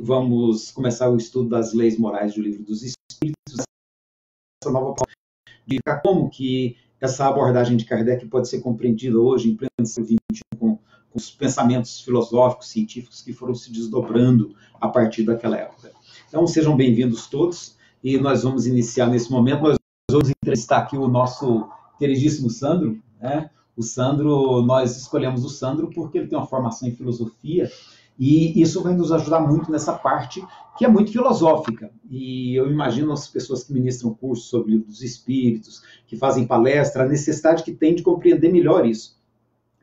vamos começar o estudo das leis morais do Livro dos Espíritos, essa nova forma de como que essa abordagem de Kardec pode ser compreendida hoje, em pleno século XXI, com os pensamentos filosóficos, científicos que foram se desdobrando a partir daquela época. Então, sejam bem-vindos todos, e nós vamos iniciar nesse momento. Nós vamos entrevistar aqui o nosso queridíssimo Sandro, né? O Sandro, nós escolhemos o Sandro porque ele tem uma formação em filosofia, e isso vai nos ajudar muito nessa parte que é muito filosófica. E eu imagino as pessoas que ministram cursos sobre o livro dos espíritos, que fazem palestra, a necessidade que tem de compreender melhor isso.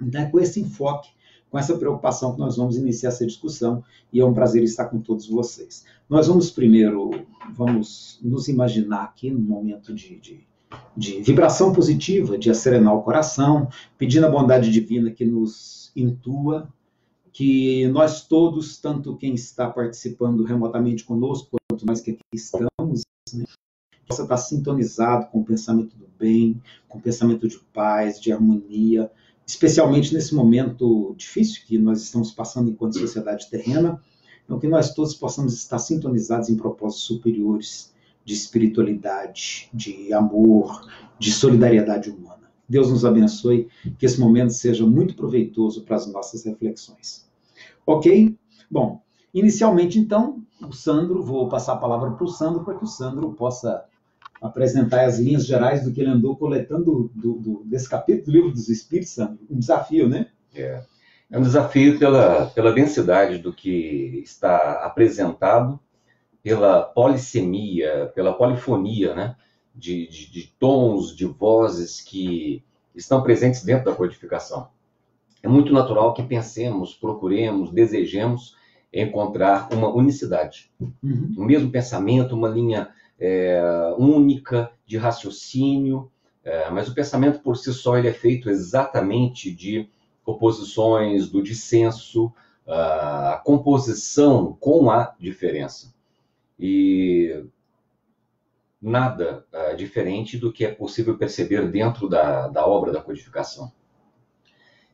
Então, com esse enfoque, com essa preocupação que nós vamos iniciar essa discussão, e é um prazer estar com todos vocês. Nós vamos nos imaginar aqui num momento de vibração positiva, de acerenar o coração, pedindo a bondade divina que nos intua, que nós todos, tanto quem está participando remotamente conosco, quanto nós que aqui estamos, né, possa estar sintonizado com o pensamento do bem, com o pensamento de paz, de harmonia, especialmente nesse momento difícil que nós estamos passando enquanto sociedade terrena, então que nós todos possamos estar sintonizados em propósitos superiores de espiritualidade, de amor, de solidariedade humana. Deus nos abençoe, que esse momento seja muito proveitoso para as nossas reflexões. Ok? Bom, inicialmente, então, o Sandro, vou passar a palavra para o Sandro, para que o Sandro possa apresentar as linhas gerais do que ele andou coletando desse capítulo do Livro dos Espíritos, Sandro. Um desafio, né? É um desafio pela densidade do que está apresentado, pela polissemia, pela polifonia, né, de tons, de vozes que estão presentes dentro da codificação. É muito natural que pensemos, procuremos, desejemos encontrar uma unicidade. O mesmo pensamento, uma linha única de raciocínio, mas o pensamento por si só ele é feito exatamente de oposições, do dissenso, a composição com a diferença. E nada diferente do que é possível perceber dentro da obra da codificação.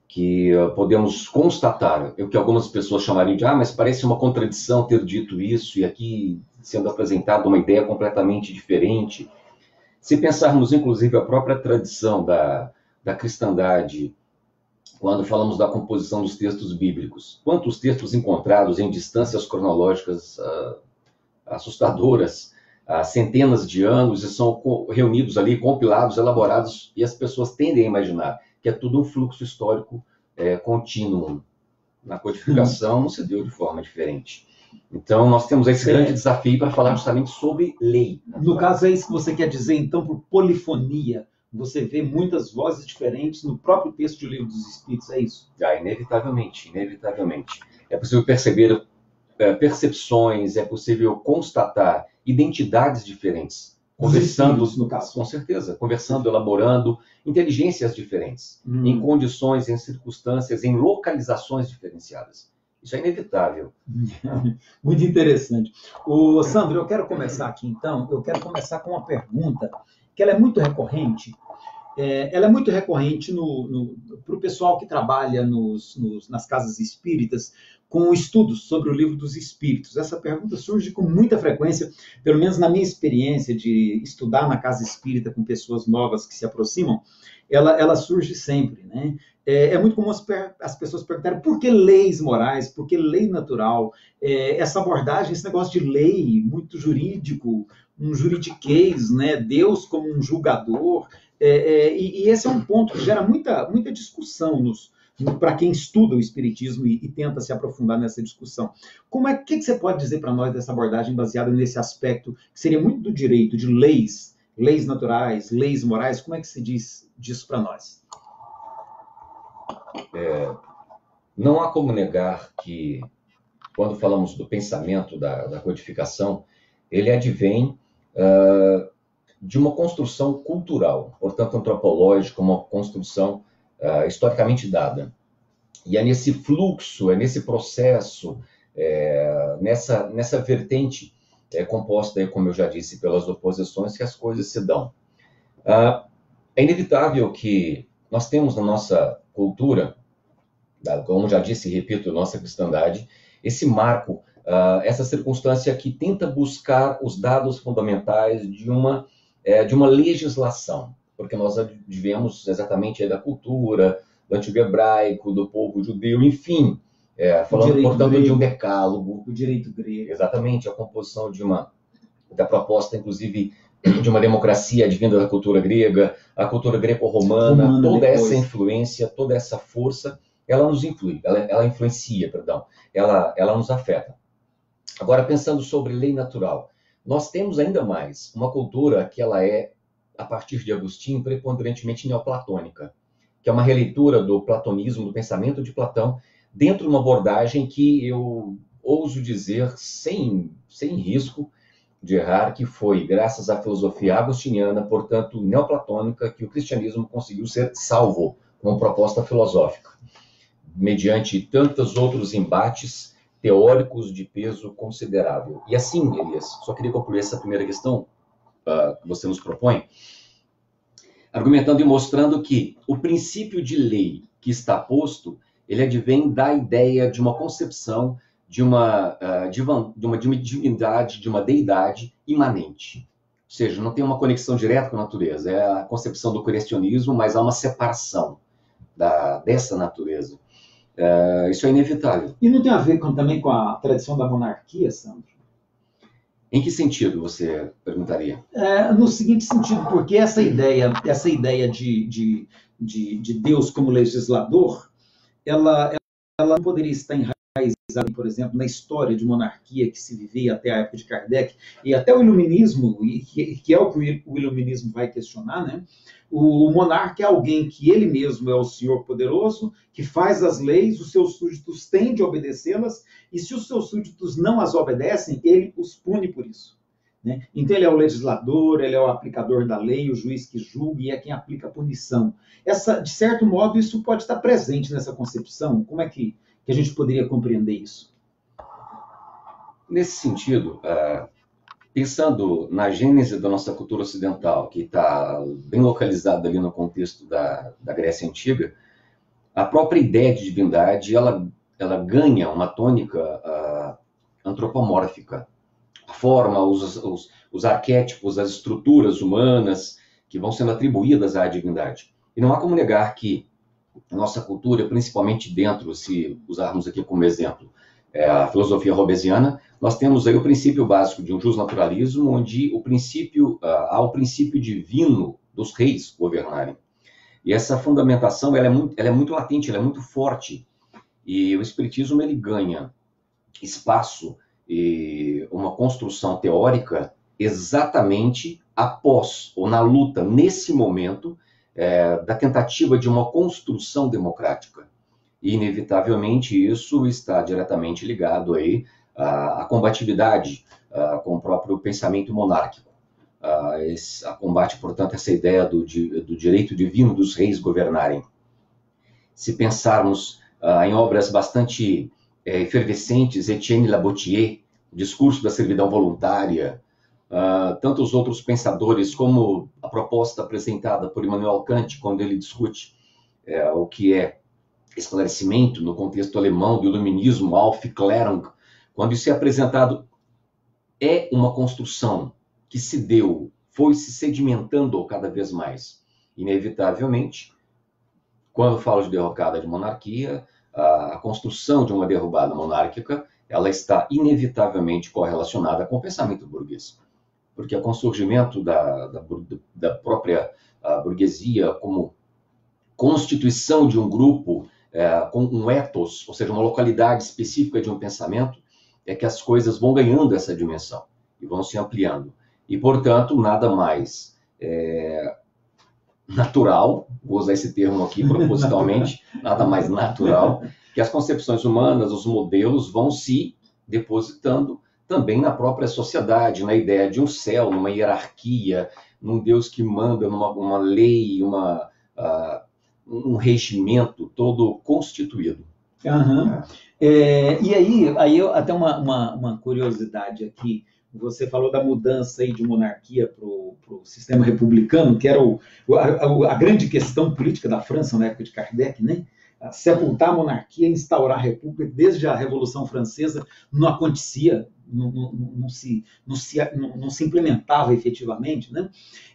Que podemos constatar, o que algumas pessoas chamariam de mas parece uma contradição ter dito isso, e aqui sendo apresentada uma ideia completamente diferente. Se pensarmos, inclusive, a própria tradição da cristandade, quando falamos da composição dos textos bíblicos, quantos textos encontrados em distâncias cronológicas assustadoras, há centenas de anos, e são reunidos ali, compilados, elaborados, e as pessoas tendem a imaginar que é tudo um fluxo histórico contínuo. Na codificação não se deu de forma diferente. Então, nós temos esse grande desafio para falar justamente sobre lei. No caso, é isso que você quer dizer, então, por polifonia. Você vê muitas vozes diferentes no próprio texto do Livro dos Espíritos, é isso? Inevitavelmente, inevitavelmente. É possível perceber percepções, é possível constatar identidades diferentes, conversando, no caso. Com certeza, conversando, elaborando inteligências diferentes, em condições, em circunstâncias, em localizações diferenciadas. Isso é inevitável. Muito interessante. Sandro, eu quero começar aqui, então, com uma pergunta, que ela é muito recorrente. Ela é muito recorrente para o pessoal que trabalha nas casas espíritas com estudos sobre o Livro dos Espíritos. Essa pergunta surge com muita frequência, pelo menos na minha experiência de estudar na casa espírita com pessoas novas que se aproximam, ela surge sempre, né? É muito comum as pessoas perguntarem por que leis morais, por que lei natural, essa abordagem, esse negócio de lei muito jurídico, um juridiquês, né? Deus como um julgador, e esse é um ponto que gera muita discussão para quem estuda o Espiritismo e tenta se aprofundar nessa discussão. Que você pode dizer para nós dessa abordagem baseada nesse aspecto, que seria muito do direito, de leis naturais, leis morais? Como é que se diz disso para nós? Não há como negar que, quando falamos do pensamento da codificação, ele advém de uma construção cultural, portanto antropológica, uma construção historicamente dada. E é nesse fluxo, é nesse processo, nessa vertente composta, como eu já disse, pelas oposições, que as coisas se dão. É inevitável que nós temos na nossa cultura, como já disse e repito, nossa cristandade, esse marco essa circunstância que tenta buscar os dados fundamentais de uma legislação, porque nós advemos exatamente aí da cultura, do antigo hebraico, do povo judeu, enfim, falando, portanto, grego, de um decálogo. O direito grego. Exatamente, a composição da proposta, inclusive, de uma democracia advinda da cultura grega, a cultura greco-romana, toda essa influência, toda essa força, ela nos influi, ela influencia, perdão, ela nos afeta. Agora, pensando sobre lei natural, nós temos ainda mais uma cultura que ela é, a partir de Agostinho, preponderantemente neoplatônica, que é uma releitura do platonismo, do pensamento de Platão, dentro de uma abordagem que eu ouso dizer, sem risco de errar, que foi graças à filosofia agostiniana, portanto neoplatônica, que o cristianismo conseguiu ser salvo como proposta filosófica, mediante tantos outros embates teóricos de peso considerável. E assim, Elias, só queria concluir essa primeira questão que você nos propõe, argumentando e mostrando que o princípio de lei que está posto, ele advém da ideia de uma concepção de uma divindade, de uma deidade imanente. Ou seja, não tem uma conexão direta com a natureza, é a concepção do cristianismo, mas há uma separação dessa natureza. Isso é inevitável. E não tem a ver também com a tradição da monarquia, Sandro? Em que sentido você perguntaria? No seguinte sentido, porque essa ideia de Deus como legislador, ela não poderia estar enraizada, por exemplo, na história de monarquia que se vivia até a época de Kardec, e até o iluminismo, que é o que o iluminismo vai questionar, né? O monarca é alguém que ele mesmo é o Senhor poderoso, que faz as leis, os seus súditos têm de obedecê-las, e se os seus súditos não as obedecem, ele os pune por isso. Né? Então ele é o legislador, ele é o aplicador da lei, o juiz que julga e é quem aplica a punição. De certo modo, isso pode estar presente nessa concepção. Como é que a gente poderia compreender isso? Nesse sentido, pensando na gênese da nossa cultura ocidental, que está bem localizada ali no contexto da Grécia Antiga, a própria ideia de divindade, ela ganha uma tônica antropomórfica. A forma, os arquétipos, as estruturas humanas que vão sendo atribuídas à divindade. E não há como negar que a nossa cultura, principalmente dentro, se usarmos aqui como exemplo, a filosofia hobbesiana, nós temos aí o princípio básico de um justnaturalismo, onde há o princípio divino dos reis governarem. E essa fundamentação ela é muito latente, ela é muito forte. E o espiritismo ele ganha espaço e uma construção teórica exatamente após, ou na luta, nesse momento, da tentativa de uma construção democrática. E, inevitavelmente, isso está diretamente ligado aí à combatividade com o próprio pensamento monárquico. Combate, portanto, essa ideia do direito divino dos reis governarem. Se pensarmos em obras bastante efervescentes, Etienne Laboutier, Discurso da Servidão Voluntária, tantos outros pensadores, como a proposta apresentada por Immanuel Kant, quando ele discute o que é esclarecimento no contexto alemão do iluminismo, Aufklärung, quando isso é apresentado, é uma construção que se deu, foi se sedimentando cada vez mais. Inevitavelmente, quando falo de derrocada de monarquia, a construção de uma derrubada monárquica, ela está inevitavelmente correlacionada com o pensamento burguês. Porque com o surgimento da própria burguesia como constituição de um grupo com um ethos, ou seja, uma localidade específica de um pensamento, é que as coisas vão ganhando essa dimensão e vão se ampliando. E, portanto, nada mais natural, vou usar esse termo aqui propositalmente, nada mais natural, que as concepções humanas, os modelos vão se depositando também na própria sociedade, na ideia de um céu, numa hierarquia, num Deus que manda, numa lei, um regimento todo constituído. Uhum. E aí até uma curiosidade aqui, você falou da mudança aí de monarquia para o sistema republicano, que era a grande questão política da França na época de Kardec, né? sepultar a monarquia, instaurar a república, desde a Revolução Francesa não acontecia, não se implementava efetivamente, né?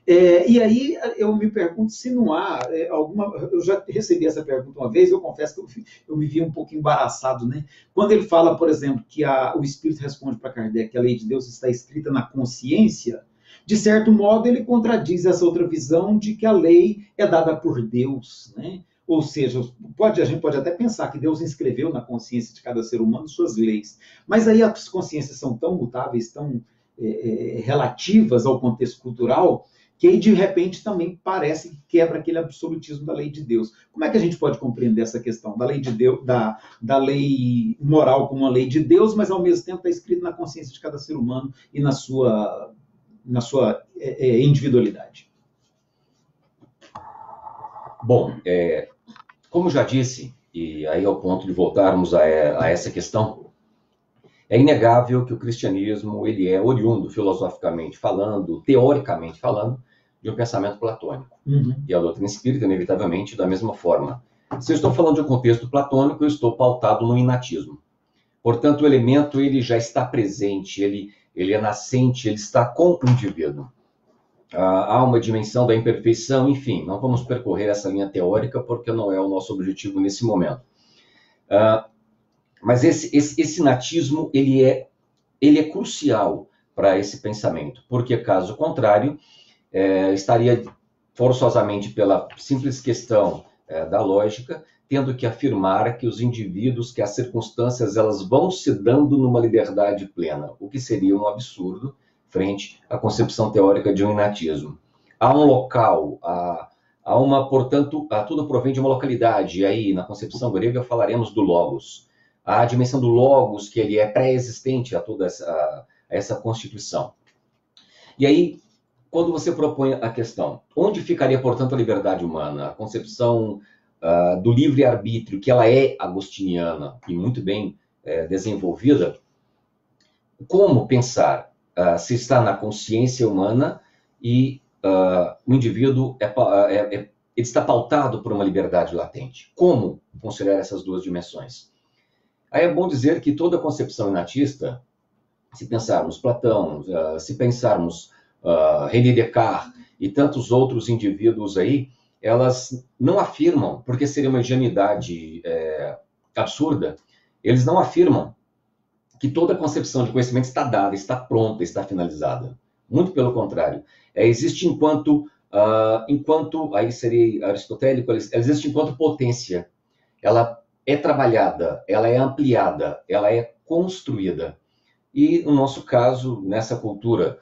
E aí eu me pergunto se não há alguma... Eu já recebi essa pergunta uma vez, eu confesso que eu me vi um pouco embaraçado, né? Quando ele fala, por exemplo, que o Espírito responde para Kardec que a lei de Deus está escrita na consciência, de certo modo ele contradiz essa outra visão de que a lei é dada por Deus, né? Ou seja, a gente pode até pensar que Deus inscreveu na consciência de cada ser humano suas leis, mas aí as consciências são tão mutáveis, tão relativas ao contexto cultural, que aí de repente também parece que quebra aquele absolutismo da lei de Deus. Como é que a gente pode compreender essa questão da lei de Deus, da lei moral como uma lei de Deus, mas ao mesmo tempo está escrito na consciência de cada ser humano e na sua individualidade? Bom, como já disse, e aí ao ponto de voltarmos a essa questão, é inegável que o cristianismo ele é oriundo, filosoficamente falando, teoricamente falando, de um pensamento platônico. Uhum. E a doutrina espírita, inevitavelmente, da mesma forma. Se eu estou falando de um contexto platônico, eu estou pautado no inatismo. Portanto, o elemento ele já está presente, ele é nascente, ele está com o indivíduo. Há uma dimensão da imperfeição, enfim, não vamos percorrer essa linha teórica porque não é o nosso objetivo nesse momento. Mas esse natismo, ele é crucial para esse pensamento, porque caso contrário, estaria forçosamente pela simples questão da lógica, tendo que afirmar que os indivíduos, que as circunstâncias, elas vão se dando numa liberdade plena, o que seria um absurdo frente à concepção teórica de um inatismo. Há um local, portanto, tudo provém de uma localidade, e aí, na concepção grega, falaremos do logos. A dimensão do logos, que ele é pré-existente a toda essa constituição. E aí, quando você propõe a questão, onde ficaria, portanto, a liberdade humana? A concepção do livre-arbítrio, que ela é agostiniana e muito bem desenvolvida, como pensar se está na consciência humana e o indivíduo ele está pautado por uma liberdade latente? Como considerar essas duas dimensões? Aí é bom dizer que toda concepção inatista, se pensarmos Platão, se pensarmos René Descartes e tantos outros indivíduos aí, elas não afirmam, porque seria uma ingenuidade absurda, eles não afirmam que toda concepção de conhecimento está dada, está pronta, está finalizada. Muito pelo contrário. Existe enquanto, aí seria aristotélico, ela existe enquanto potência. Ela é trabalhada, ela é ampliada, ela é construída. E, no nosso caso, nessa cultura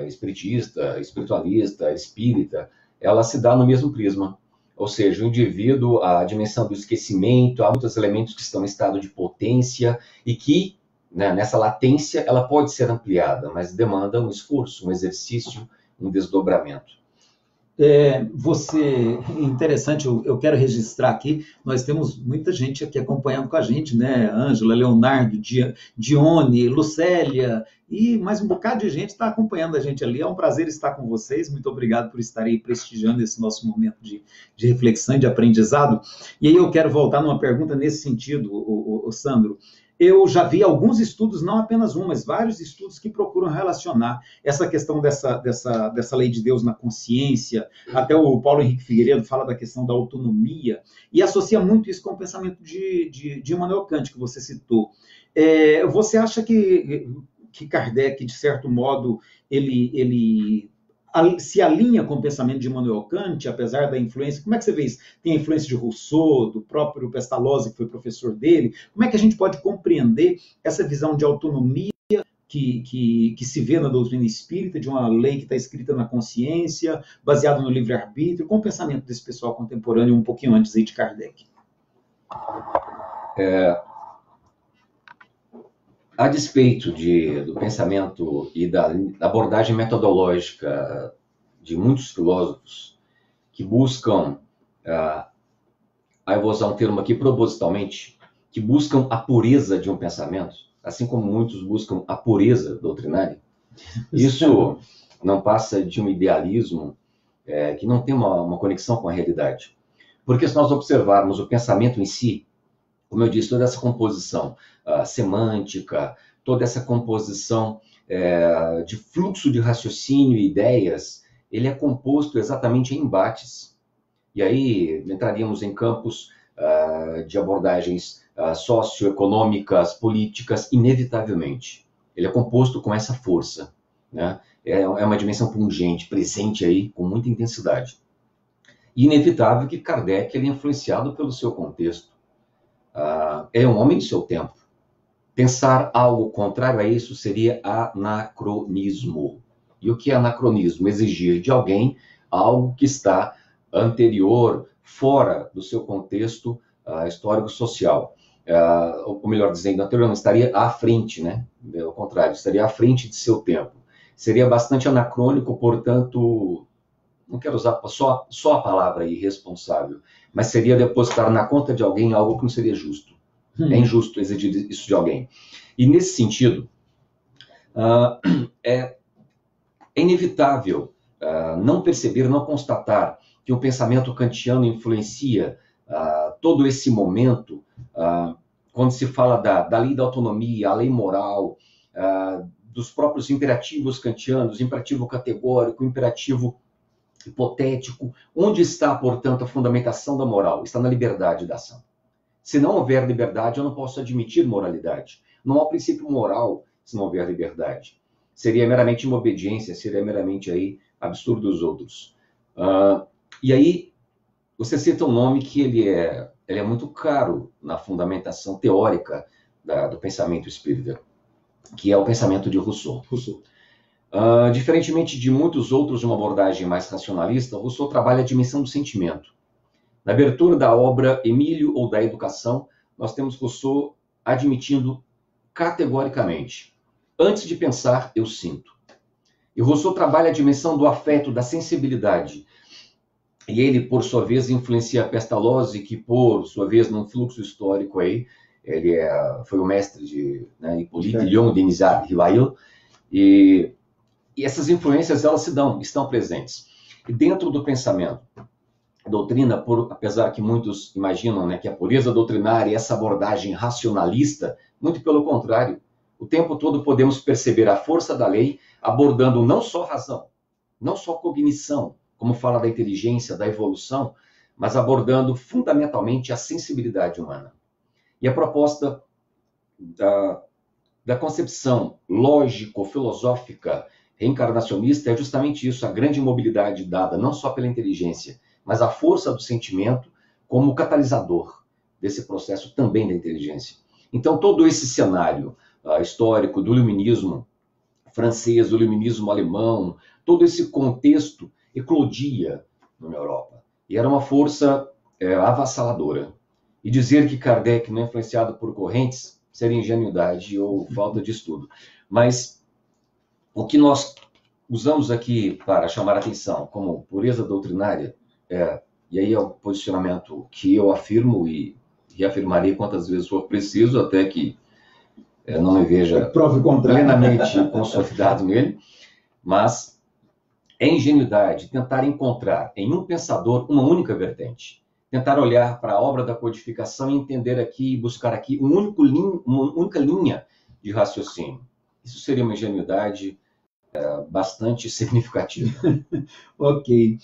espiritista, espiritualista, espírita, ela se dá no mesmo prisma. Ou seja, o indivíduo, a dimensão do esquecimento, há muitos elementos que estão em estado de potência e que, nessa latência, ela pode ser ampliada, mas demanda um esforço, um exercício, um desdobramento. Interessante, eu quero registrar aqui, nós temos muita gente aqui acompanhando com a gente, né? Ângela, Leonardo, Dione, Lucélia, e mais um bocado de gente está acompanhando a gente ali. É um prazer estar com vocês, muito obrigado por estarem prestigiando esse nosso momento de reflexão e de aprendizado. E aí eu quero voltar numa pergunta nesse sentido, Sandro. Eu já vi alguns estudos, não apenas um, mas vários estudos que procuram relacionar essa questão dessa lei de Deus na consciência. Até o Paulo Henrique Figueiredo fala da questão da autonomia e associa muito isso com o pensamento de Immanuel Kant, que você citou. Você acha que Kardec, de certo modo, ele se alinha com o pensamento de Immanuel Kant, apesar da influência? Como é que você vê isso? Tem a influência de Rousseau, do próprio Pestalozzi, que foi professor dele. Como é que a gente pode compreender essa visão de autonomia que se vê na doutrina espírita, de uma lei que está escrita na consciência, baseada no livre-arbítrio, com o pensamento desse pessoal contemporâneo um pouquinho antes aí de Kardec? A despeito do pensamento e da abordagem metodológica de muitos filósofos que buscam, aí eu vou usar um termo aqui propositalmente, que buscam a pureza de um pensamento, assim como muitos buscam a pureza doutrinária, isso não passa de um idealismo que não tem uma conexão com a realidade. Porque se nós observarmos o pensamento em si, como eu disse, toda essa composição semântica, toda essa composição de fluxo de raciocínio e ideias, ele é composto exatamente em embates. E aí entraríamos em campos de abordagens socioeconômicas, políticas, inevitavelmente. Ele é composto com essa força, né? É uma dimensão pungente, presente aí, com muita intensidade. E inevitável que Kardec ele é influenciado pelo seu contexto. É um homem do seu tempo. Pensar algo contrário a isso seria anacronismo. E o que é anacronismo? Exigir de alguém algo que está anterior, fora do seu contexto histórico-social. Ou melhor dizendo, anterior não, estaria à frente, né? Ao contrário, estaria à frente de seu tempo. Seria bastante anacrônico, portanto, não quero usar só a palavra irresponsável, mas seria depositar na conta de alguém algo que não seria justo. É injusto exigir isso de alguém. E nesse sentido, é inevitável não perceber, não constatar que o pensamento kantiano influencia todo esse momento, quando se fala da lei da autonomia, a lei moral, dos próprios imperativos kantianos, imperativo categórico, imperativo hipotético. Onde está, portanto, a fundamentação da moral? Está na liberdade da ação. Se não houver liberdade, eu não posso admitir moralidade. Não há princípio moral se não houver liberdade. Seria meramente uma obediência, seria meramente aí absurdo dos outros. E aí, você cita um nome que ele é muito caro na fundamentação teórica do pensamento espírita, que é o pensamento de Rousseau. Diferentemente de muitos outros de uma abordagem mais racionalista, Rousseau trabalha a dimensão do sentimento. Na abertura da obra Emílio ou da Educação, nós temos Rousseau admitindo categoricamente: antes de pensar, eu sinto. E Rousseau trabalha a dimensão do afeto, da sensibilidade. E ele, por sua vez, influencia Pestalozzi, que, por sua vez, num fluxo histórico aí, ele foi o mestre de Hippolyte Léon Denis Rivail, e essas influências, elas estão presentes. E dentro do pensamento, a doutrina, apesar que muitos imaginam, né, que a pureza doutrinária e essa abordagem racionalista, muito pelo contrário, o tempo todo podemos perceber a força da lei abordando não só razão, não só cognição, como fala da inteligência, da evolução, mas abordando fundamentalmente a sensibilidade humana. E a proposta da concepção lógico-filosófica reencarnacionista é justamente isso, a grande mobilidade dada não só pela inteligência, mas a força do sentimento como catalisador desse processo também da inteligência. Então, todo esse cenário histórico do iluminismo francês, do iluminismo alemão, todo esse contexto eclodia na Europa. E era uma força avassaladora. E dizer que Kardec não é influenciado por correntes seria ingenuidade ou falta de estudo. Mas o que nós usamos aqui para chamar a atenção como pureza doutrinária, e aí é o posicionamento que eu afirmo e reafirmarei quantas vezes for preciso, até que não me veja plenamente consolidado nele, mas é ingenuidade tentar encontrar em um pensador uma única vertente, tentar olhar para a obra da codificação e entender aqui, buscar aqui uma única linha de raciocínio. Isso seria uma ingenuidade bastante significativa. Ok.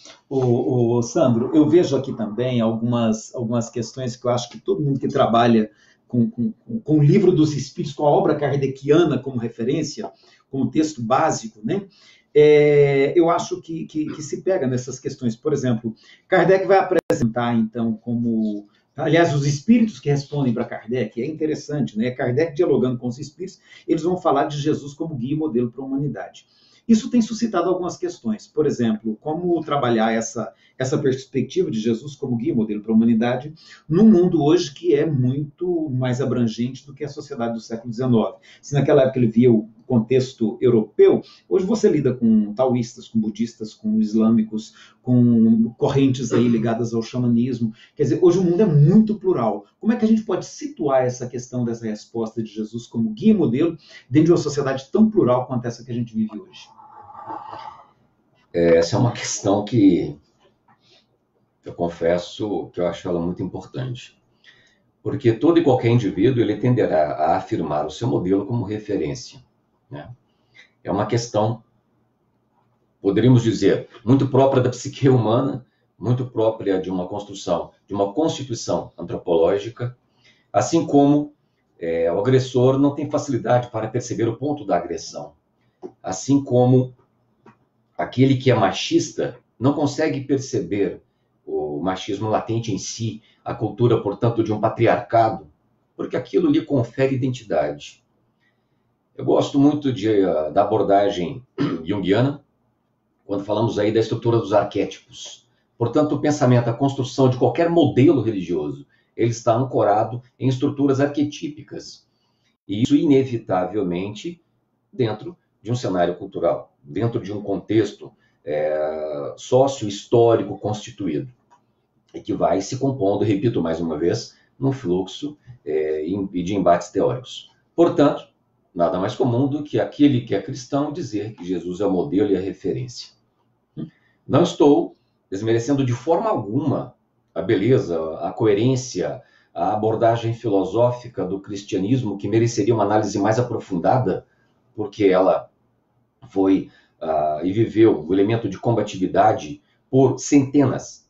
Sandro, eu vejo aqui também algumas questões que eu acho que todo mundo que trabalha com o livro dos Espíritos, com a obra kardeciana como referência, como texto básico, né? Eu acho que se pega nessas questões. Por exemplo, Kardec vai apresentar, então, como... Aliás, os espíritos que respondem para Kardec, é interessante, né? Kardec dialogando com os espíritos, eles vão falar de Jesus como guia e modelo para a humanidade. Isso tem suscitado algumas questões. Por exemplo, como trabalhar essa perspectiva de Jesus como guia e modelo para a humanidade num mundo hoje que é muito mais abrangente do que a sociedade do século XIX. Se naquela época ele via o contexto europeu, hoje você lida com taoístas, com budistas, com islâmicos, com correntes aí ligadas ao xamanismo. Quer dizer, hoje o mundo é muito plural. Como é que a gente pode situar essa questão dessa resposta de Jesus como guia e modelo dentro de uma sociedade tão plural quanto essa que a gente vive hoje? Essa é uma questão que eu confesso que eu acho ela muito importante. Porque todo e qualquer indivíduo ele tenderá a afirmar o seu modelo como referência, né? É uma questão, poderíamos dizer, muito própria da psique humana, muito própria de uma construção, de uma constituição antropológica, assim como o agressor não tem facilidade para perceber o ponto da agressão, assim como aquele que é machista não consegue perceber o machismo latente em si, a cultura, portanto, de um patriarcado, porque aquilo lhe confere identidade. Eu gosto muito da abordagem junguiana, quando falamos aí da estrutura dos arquétipos. Portanto, o pensamento, a construção de qualquer modelo religioso, ele está ancorado em estruturas arquetípicas. E isso, inevitavelmente, dentro de um cenário cultural, dentro de um contexto sócio-histórico constituído, e que vai se compondo, repito mais uma vez, num fluxo de embates teóricos. Portanto, nada mais comum do que aquele que é cristão dizer que Jesus é o modelo e a referência. Não estou desmerecendo de forma alguma a beleza, a coerência, a abordagem filosófica do cristianismo, que mereceria uma análise mais aprofundada, porque ela foi e viveu o elemento de combatividade por centenas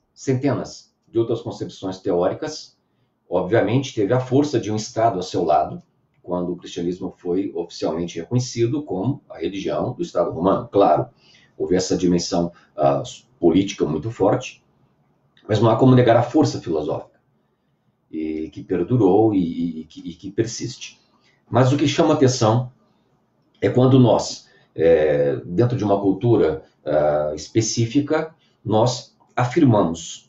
de outras concepções teóricas. Obviamente, teve a força de um Estado a seu lado, quando o cristianismo foi oficialmente reconhecido como a religião do Estado romano. Claro, houve essa dimensão política muito forte, mas não há como negar a força filosófica, e que perdurou e que persiste. Mas o que chama atenção é quando nós, dentro de uma cultura específica, nós afirmamos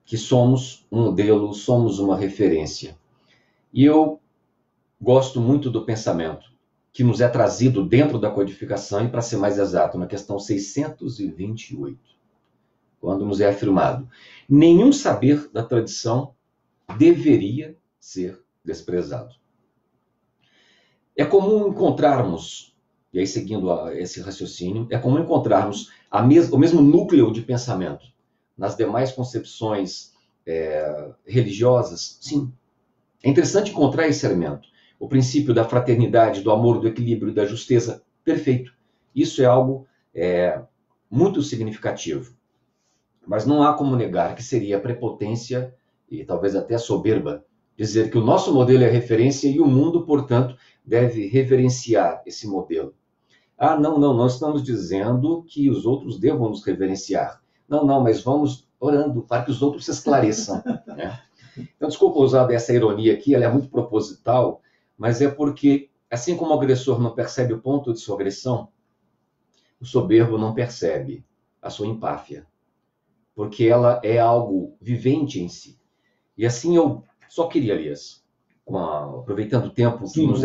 que somos um modelo, somos uma referência. E eu gosto muito do pensamento que nos é trazido dentro da codificação, e para ser mais exato, na questão 628, quando nos é afirmado: nenhum saber da tradição deveria ser desprezado. É comum encontrarmos, e aí seguindo esse raciocínio, é comum encontrarmos o mesmo núcleo de pensamento nas demais concepções religiosas. Sim, é interessante encontrar esse elemento. O princípio da fraternidade, do amor, do equilíbrio, da justiça, perfeito. Isso é algo muito significativo. Mas não há como negar que seria prepotência e talvez até soberba dizer que o nosso modelo é referência e o mundo, portanto, deve reverenciar esse modelo. Não estamos dizendo que os outros devam nos reverenciar. Não, mas vamos orando para que os outros se esclareçam, né? Então, desculpa usar essa ironia aqui, ela é muito proposital, mas é porque, assim como o agressor não percebe o ponto de sua agressão, o soberbo não percebe a sua empáfia, porque ela é algo vivente em si. E assim eu só queria, Elias, aproveitando o tempo que nos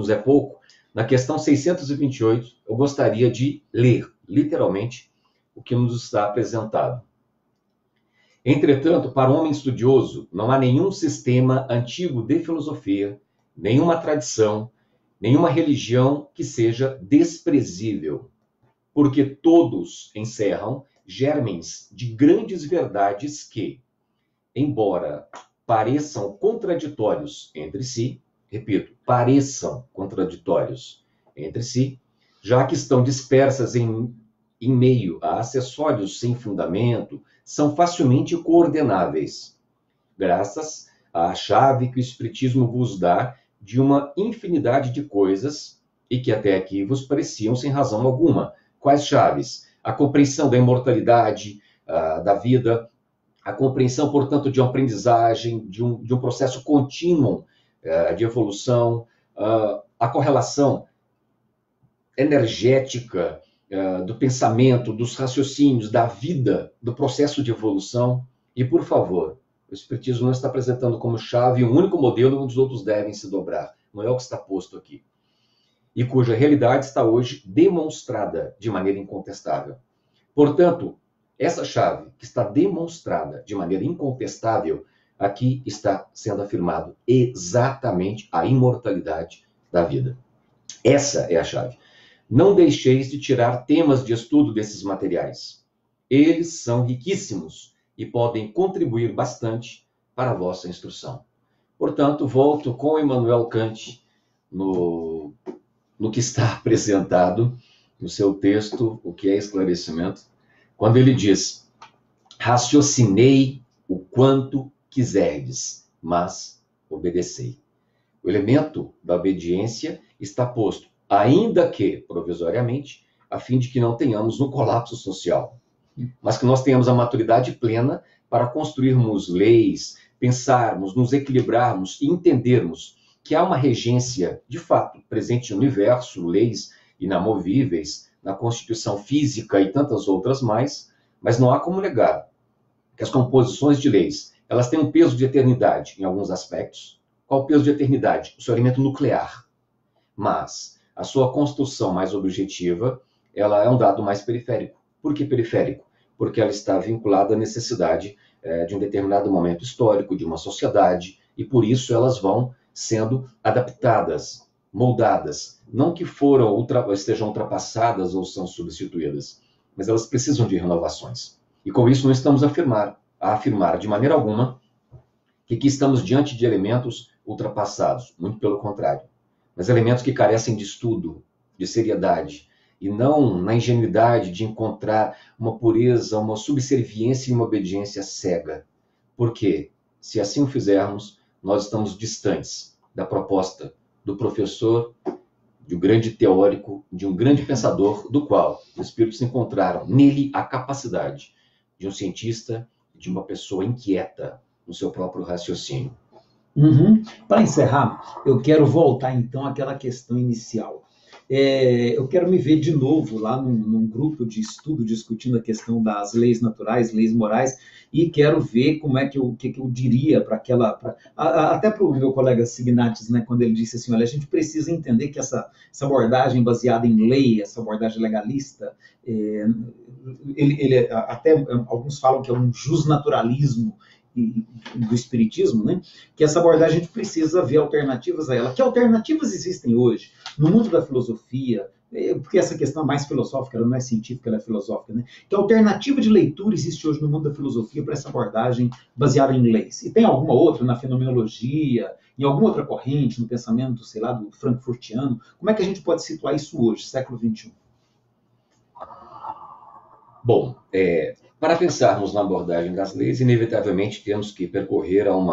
é pouco, na questão 628, eu gostaria de ler, literalmente, o que nos está apresentado. Entretanto, para o homem estudioso, não há nenhum sistema antigo de filosofia, nenhuma tradição, nenhuma religião que seja desprezível, porque todos encerram germens de grandes verdades que, embora pareçam contraditórios entre si, repito, pareçam contraditórios entre si, já que estão dispersas em meio a acessórios sem fundamento, são facilmente coordenáveis, graças à chave que o Espiritismo vos dá de uma infinidade de coisas e que até aqui vos pareciam sem razão alguma. Quais chaves? A compreensão da imortalidade, da vida, a compreensão, portanto, de uma aprendizagem, de um processo contínuo de evolução, a correlação energética do pensamento, dos raciocínios, da vida, do processo de evolução. E, por favor, o Espiritismo não está apresentando como chave um único modelo onde os outros devem se dobrar. Não é o que está posto aqui. E cuja realidade está hoje demonstrada de maneira incontestável. Portanto, essa chave que está demonstrada de maneira incontestável, aqui está sendo afirmado exatamente a imortalidade da vida. Essa é a chave. Não deixeis de tirar temas de estudo desses materiais. Eles são riquíssimos e podem contribuir bastante para a vossa instrução. Portanto, volto com Immanuel Kant no que está apresentado no seu texto, O que é Esclarecimento, quando ele diz: raciocinei o quanto quiserdes, mas obedecei. O elemento da obediência está posto, ainda que provisoriamente, a fim de que não tenhamos um colapso social, mas que nós tenhamos a maturidade plena para construirmos leis, pensarmos, nos equilibrarmos e entendermos que há uma regência, de fato, presente no universo, leis inamovíveis, na Constituição Física e tantas outras mais, mas não há como negar que as composições de leis, elas têm um peso de eternidade em alguns aspectos. Qual o peso de eternidade? O seu elemento nuclear. Mas a sua construção mais objetiva, ela é um dado mais periférico. Por que periférico? Porque ela está vinculada à necessidade de um determinado momento histórico, de uma sociedade, e por isso elas vão sendo adaptadas, moldadas. Não que estejam ultrapassadas ou são substituídas, mas elas precisam de renovações. E com isso não estamos a afirmar de maneira alguma que aqui estamos diante de elementos ultrapassados, muito pelo contrário, mas elementos que carecem de estudo, de seriedade, e não na ingenuidade de encontrar uma pureza, uma subserviência e uma obediência cega. Porque, se assim o fizermos, nós estamos distantes da proposta do professor, de um grande teórico, de um grande pensador, do qual os espíritos encontraram nele a capacidade de um cientista, de uma pessoa inquieta no seu próprio raciocínio. Para encerrar, eu quero voltar então àquela questão inicial. Eu quero me ver de novo lá num grupo de estudo discutindo a questão das leis naturais, leis morais, e quero ver como é que eu diria para até para o meu colega Signatis, né, quando ele disse assim, olha, a gente precisa entender que essa abordagem baseada em lei, essa abordagem legalista, ele até alguns falam que é um justnaturalismo do espiritismo, né? Que essa abordagem a gente precisa ver alternativas a ela. Que alternativas existem hoje no mundo da filosofia? Porque essa questão é mais filosófica, ela não é científica, ela é filosófica, né? Que alternativa de leitura existe hoje no mundo da filosofia para essa abordagem baseada em leis? E tem alguma outra na fenomenologia, em alguma outra corrente, no pensamento, sei lá, do frankfurtiano? Como é que a gente pode situar isso hoje, século XXI? Bom, para pensarmos na abordagem das leis, inevitavelmente temos que percorrer a um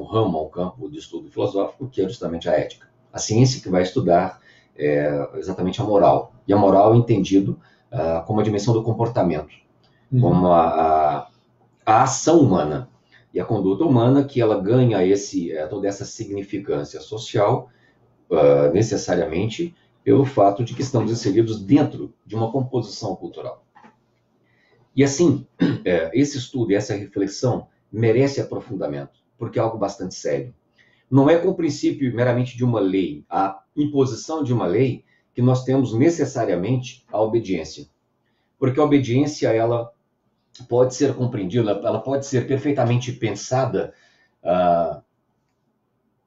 ramo, a um campo de estudo filosófico, que é justamente a ética. A ciência que vai estudar exatamente a moral. E a moral é entendido como a dimensão do comportamento, como a ação humana. E a conduta humana que ela ganha toda essa significância social, necessariamente, pelo fato de que estamos inseridos dentro de uma composição cultural. E assim, esse estudo e essa reflexão merece aprofundamento, porque é algo bastante sério. Não é com o princípio meramente de uma lei, a imposição de uma lei, que nós temos necessariamente a obediência. Porque a obediência, ela pode ser compreendida, ela pode ser perfeitamente pensada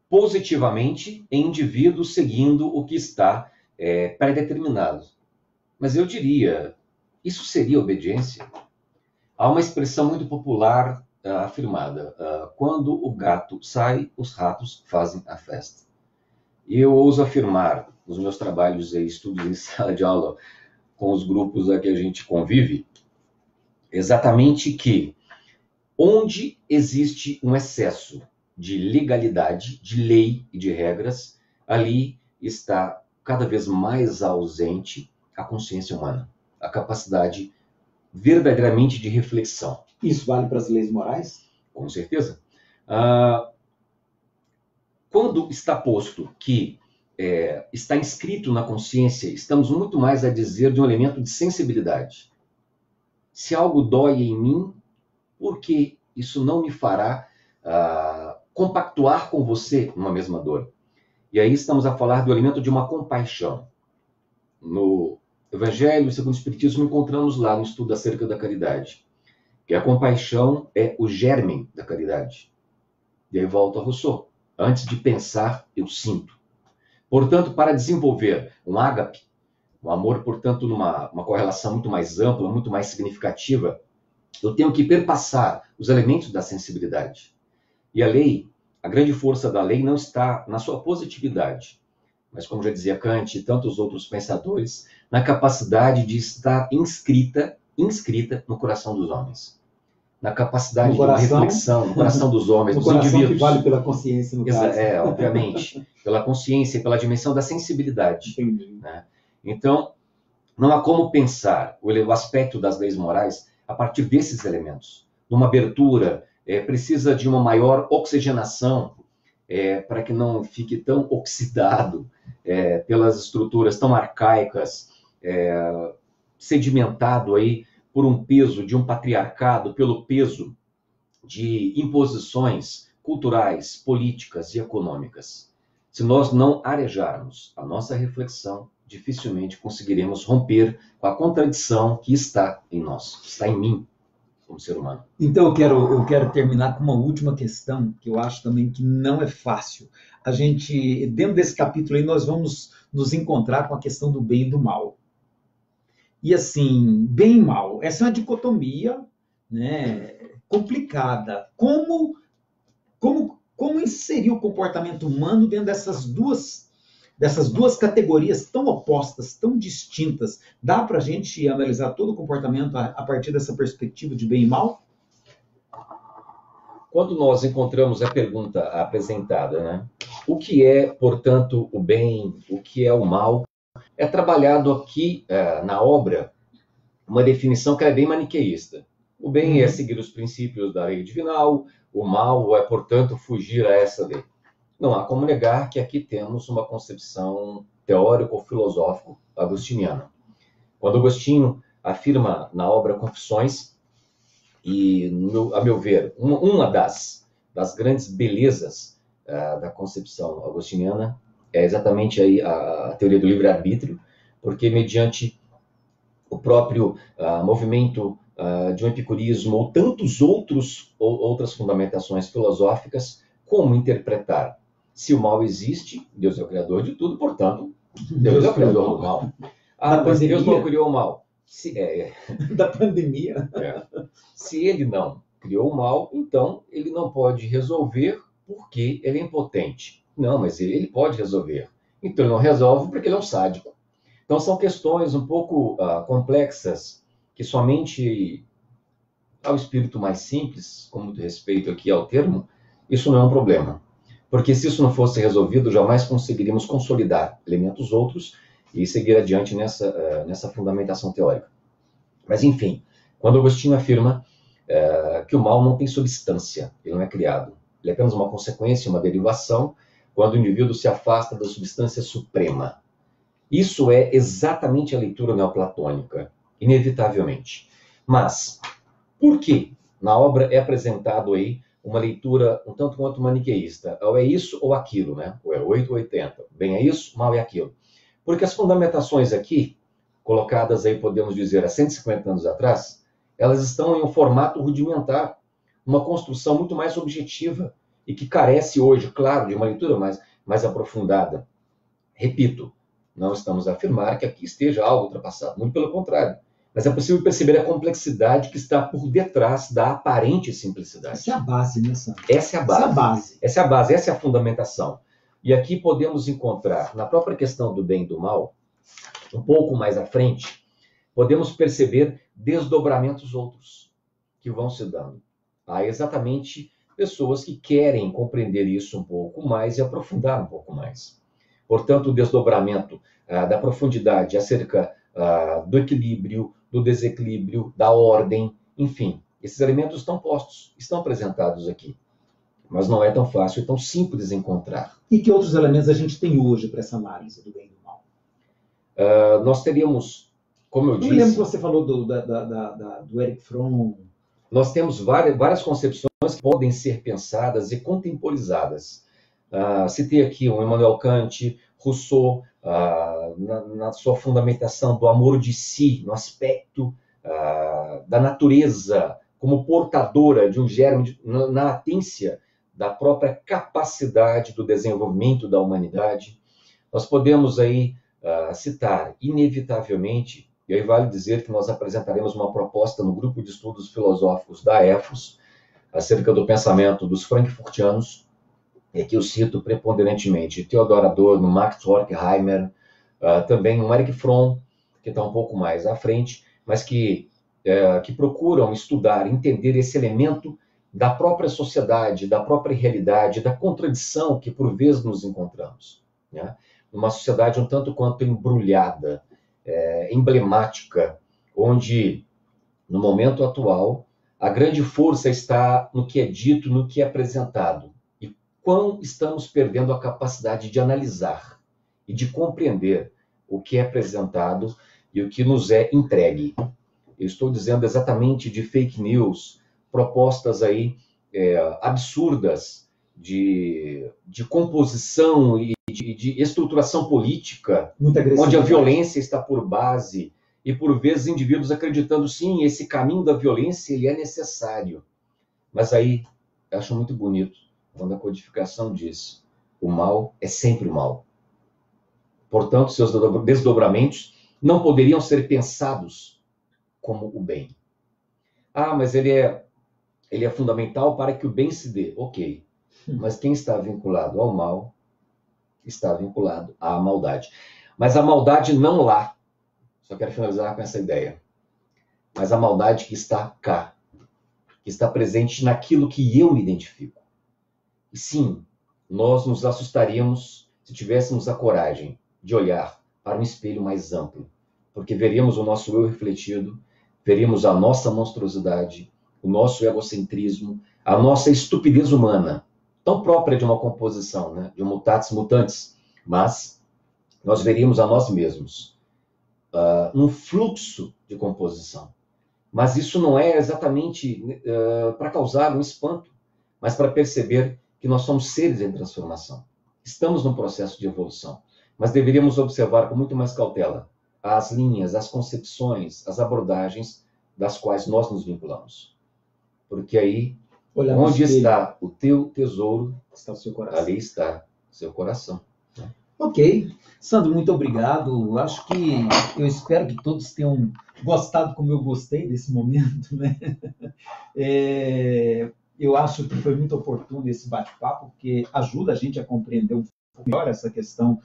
positivamente em indivíduos seguindo o que está pré-determinado. Mas eu diria, isso seria obediência? Há uma expressão muito popular afirmada, quando o gato sai, os ratos fazem a festa. E eu ouso afirmar, nos meus trabalhos e estudos em sala de aula, com os grupos a que a gente convive, exatamente que onde existe um excesso de legalidade, de lei e de regras, ali está cada vez mais ausente a consciência humana, a capacidade verdadeiramente de reflexão. Isso vale para as leis morais? Com certeza. Quando está posto que está inscrito na consciência, estamos muito mais a dizer de um elemento de sensibilidade. Se algo dói em mim, por que isso não me fará compactuar com você numa mesma dor? E aí estamos a falar do elemento de uma compaixão. No Evangelho segundo o Espiritismo, encontramos lá no estudo acerca da caridade, que a compaixão é o germe da caridade. E aí volta a Rousseau. Antes de pensar, eu sinto. Portanto, para desenvolver um ágape, um amor, portanto, numa correlação muito mais ampla, muito mais significativa, eu tenho que perpassar os elementos da sensibilidade. E a lei, a grande força da lei não está na sua positividade, mas, como já dizia Kant e tantos outros pensadores, na capacidade de estar inscrita no coração dos homens. Na capacidade de uma reflexão no coração dos homens, dos indivíduos. Que vale pela consciência, no caso. Obviamente. Pela consciência e pela dimensão da sensibilidade. Entendi. Né? Então, não há como pensar o aspecto das leis morais a partir desses elementos. Numa abertura, precisa de uma maior oxigenação para que não fique tão oxidado pelas estruturas tão arcaicas, sedimentado aí por um peso de um patriarcado, pelo peso de imposições culturais, políticas e econômicas. Se nós não arejarmos a nossa reflexão, dificilmente conseguiremos romper com a contradição que está em nós, está em mim, como ser humano. Então eu quero terminar com uma última questão, que eu acho também que não é fácil. A gente, dentro desse capítulo aí, nós vamos nos encontrar com a questão do bem e do mal. E assim, bem e mal, essa é uma dicotomia, né, complicada. Como inserir o comportamento humano dentro dessas duas categorias tão opostas, tão distintas? Dá para a gente analisar todo o comportamento a partir dessa perspectiva de bem e mal? Quando nós encontramos a pergunta apresentada, né, o que é, portanto, o bem, o que é o mal, é trabalhado aqui na obra uma definição que é bem maniqueísta. O bem é seguir os princípios da lei divinal, o mal é, portanto, fugir a essa lei. Não há como negar que aqui temos uma concepção teórico-filosófico agostiniana. Quando Agostinho afirma na obra Confissões, e, a meu ver, uma das grandes belezas da concepção agostiniana é exatamente aí a teoria do livre-arbítrio, porque mediante o próprio movimento de um epicurismo ou tantos outras fundamentações filosóficas, como interpretar? Se o mal existe, Deus é o criador de tudo, portanto, Deus é o criador do mal. Mas Deus não criou o mal. Da pandemia. Se ele não criou o mal, então ele não pode resolver porque ele é impotente. Não, mas ele pode resolver. Então ele não resolve porque ele é um sádico. Então são questões um pouco complexas que somente ao espírito mais simples, com muito respeito aqui ao termo, isso não é um problema. Porque se isso não fosse resolvido, jamais conseguiríamos consolidar elementos outros e seguir adiante nessa fundamentação teórica. Mas, enfim, quando Agostinho afirma que o mal não tem substância, ele não é criado. Ele é apenas uma consequência, uma derivação, quando o indivíduo se afasta da substância suprema. Isso é exatamente a leitura neoplatônica, inevitavelmente. Mas, por que na obra é apresentado aí uma leitura um tanto quanto maniqueísta? Ou é isso ou aquilo, né? Ou é 8 ou 80. Bem é isso, mal é aquilo. Porque as fundamentações aqui, colocadas aí, podemos dizer, há 150 anos atrás, elas estão em um formato rudimentar, uma construção muito mais objetiva e que carece hoje, claro, de uma leitura mais aprofundada. Repito, não estamos a afirmar que aqui esteja algo ultrapassado, muito pelo contrário. Mas é possível perceber a complexidade que está por detrás da aparente simplicidade. Essa é a base, né, Sam? Essa é a base. Essa é a base, essa é a fundamentação. E aqui podemos encontrar, na própria questão do bem e do mal, um pouco mais à frente, podemos perceber desdobramentos outros que vão se dando. Há exatamente pessoas que querem compreender isso um pouco mais e aprofundar um pouco mais. Portanto, o desdobramento da profundidade acerca do equilíbrio, do desequilíbrio, da ordem, enfim, esses elementos estão postos, estão apresentados aqui. Mas não é tão fácil e tão simples encontrar. E que outros elementos a gente tem hoje para essa análise do bem e do mal? Nós teríamos, como eu disse... Eu lembro que você falou do Erich Fromm. Nós temos várias concepções que podem ser pensadas e contemporizadas. Citei aqui o Immanuel Kant, Rousseau, na sua fundamentação do amor de si, no aspecto da natureza como portadora de um germe, na latência da própria capacidade do desenvolvimento da humanidade. Nós podemos aí citar, inevitavelmente, E aí vale dizer que nós apresentaremos uma proposta no grupo de estudos filosóficos da EFOS, acerca do pensamento dos frankfurtianos, que eu cito preponderantemente Theodor Adorno, Max Horkheimer, também um Erich Fromm, que está um pouco mais à frente, mas que procuram estudar, entender esse elemento da própria sociedade, da própria realidade, da contradição que por vezes nos encontramos, né? Uma sociedade um tanto quanto embrulhada, emblemática, onde, no momento atual, a grande força está no que é dito, no que é apresentado. E quão estamos perdendo a capacidade de analisar e de compreender o que é apresentado e o que nos é entregue. Eu estou dizendo exatamente de fake news, propostas aí absurdas de composição e de estruturação política, onde a violência está por base, e por vezes indivíduos acreditando, sim, esse caminho da violência ele é necessário. Mas aí, eu acho muito bonito, quando a codificação diz, o mal é sempre o mal. Portanto, seus desdobramentos não poderiam ser pensados como o bem. Ah, mas ele é fundamental para que o bem se dê. Ok. Mas quem está vinculado ao mal está vinculado à maldade. Mas a maldade não lá. Só quero finalizar com essa ideia. Mas a maldade que está cá, que está presente naquilo que eu me identifico. E sim, nós nos assustaríamos se tivéssemos a coragem de olhar para um espelho mais amplo, porque veríamos o nosso eu refletido, veríamos a nossa monstruosidade, o nosso egocentrismo, a nossa estupidez humana, tão própria de uma composição, né? De um mutatis mutandis, mas nós veríamos a nós mesmos num fluxo de composição. Mas isso não é exatamente para causar um espanto, mas para perceber que nós somos seres em transformação. Estamos num processo de evolução, mas deveríamos observar com muito mais cautela as linhas, as concepções, as abordagens das quais nós nos vinculamos. Porque aí, onde está o teu tesouro, está o seu coração. Ali está o seu coração. Ok. Sandro, muito obrigado. Eu espero que todos tenham gostado como eu gostei desse momento, né? Eu acho que foi muito oportuno esse bate-papo, porque ajuda a gente a compreender um pouco melhor essa questão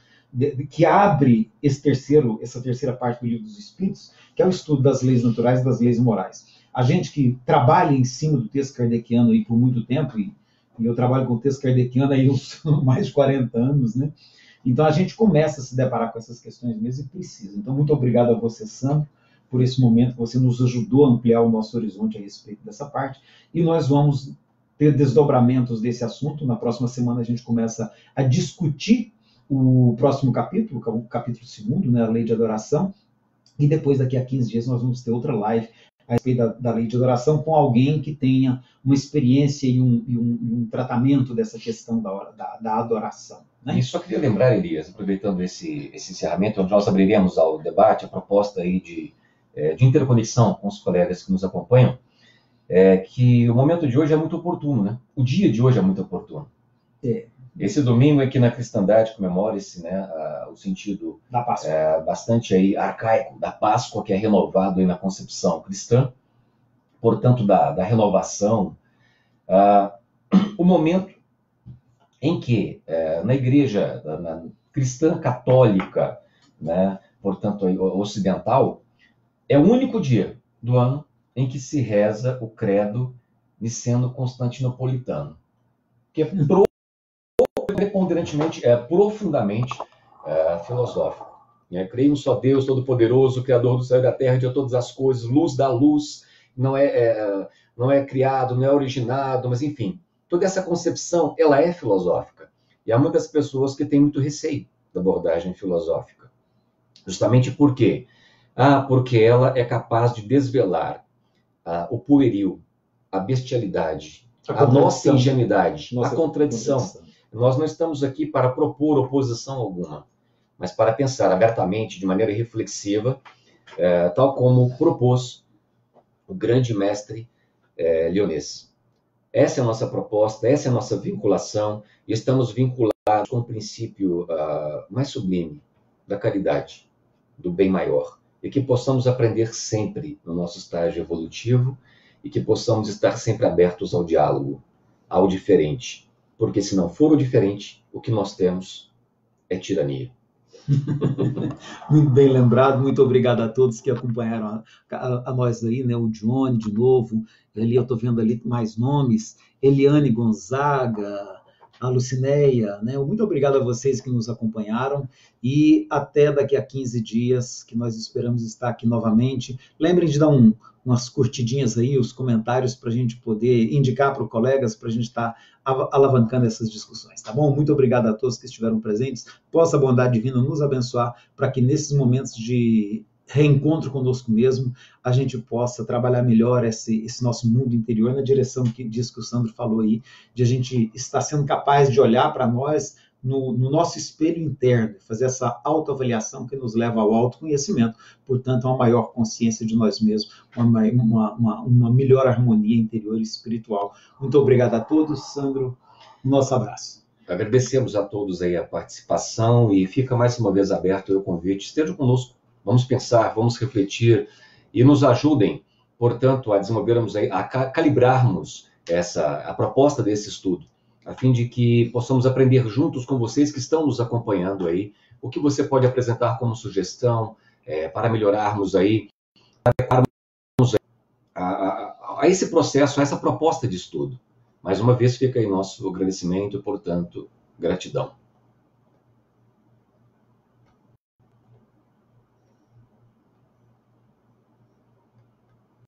que abre essa terceira parte do Livro dos Espíritos, que é o estudo das leis naturais e das leis morais. A gente que trabalha em cima do texto kardeciano aí por muito tempo, e eu trabalho com o texto kardeciano aí há mais de 40 anos, né? Então, a gente começa a se deparar com essas questões mesmo e precisa. Então, muito obrigado a você, Sandro, por esse momento que você nos ajudou a ampliar o nosso horizonte a respeito dessa parte. E nós vamos ter desdobramentos desse assunto. Na próxima semana, a gente começa a discutir o próximo capítulo, o capítulo 2º, né, a Lei de Adoração. E depois, daqui a 15 dias, nós vamos ter outra live a respeito da Lei de Adoração com alguém que tenha uma experiência e um tratamento dessa questão da adoração. Né? E só queria lembrar, Elias, aproveitando esse encerramento, onde nós abriremos ao debate a proposta aí de interconexão com os colegas que nos acompanham, que o momento de hoje é muito oportuno, né? O dia de hoje é muito oportuno. Esse domingo aqui na cristandade comemora-se, né, o sentido da Páscoa. Bastante aí arcaico da Páscoa, que é renovado aí na concepção cristã, portanto da renovação, o momento em que na igreja na cristã católica, né, portanto ocidental, é o único dia do ano em que se reza o credo niceno-constantinopolitano, que é preponderantemente, profundamente filosófico. Creio um só Deus Todo-Poderoso, Criador do céu e da terra, de todas as coisas, luz da luz, não é criado, não é originado, mas enfim, toda essa concepção, ela é filosófica. E há muitas pessoas que têm muito receio da abordagem filosófica. Justamente por quê? Porque ela é capaz de desvelar o pueril, a bestialidade, a nossa ingenuidade, a contradição. Nós não estamos aqui para propor oposição alguma, mas para pensar abertamente, de maneira reflexiva, tal como propôs o grande mestre Lyonès. Essa é a nossa proposta, essa é a nossa vinculação, e estamos vinculados com o princípio mais sublime da caridade, do bem maior, e que possamos aprender sempre no nosso estágio evolutivo e que possamos estar sempre abertos ao diálogo, ao diferente, porque se não for o diferente, o que nós temos é tirania. Muito bem lembrado, muito obrigado a todos que acompanharam a nós aí, né? O Johnny de novo, ali eu estou vendo ali mais nomes, Eliane Gonzaga, a Lucinéia, né? Muito obrigado a vocês que nos acompanharam e até daqui a 15 dias que nós esperamos estar aqui novamente. Lembrem de dar umas curtidinhas aí, os comentários para a gente poder indicar para os colegas, para a gente estar alavancando essas discussões, tá bom? Muito obrigado a todos que estiveram presentes. Possa a bondade divina nos abençoar para que nesses momentos de reencontro conosco mesmo, a gente possa trabalhar melhor esse nosso mundo interior na direção disso que o Sandro falou aí, de a gente estar sendo capaz de olhar para nós no nosso espelho interno, fazer essa autoavaliação que nos leva ao autoconhecimento, portanto, a uma maior consciência de nós mesmos, uma melhor harmonia interior e espiritual. Muito obrigado a todos, Sandro, nosso abraço. Agradecemos a todos aí a participação e fica mais uma vez aberto o convite, esteja conosco, vamos pensar, vamos refletir e nos ajudem, portanto, a desenvolvermos aí, a calibrarmos a proposta desse estudo, a fim de que possamos aprender juntos com vocês que estão nos acompanhando aí, o que você pode apresentar como sugestão para melhorarmos aí, a esse processo, a essa proposta de estudo. Mais uma vez fica aí nosso agradecimento, portanto, gratidão.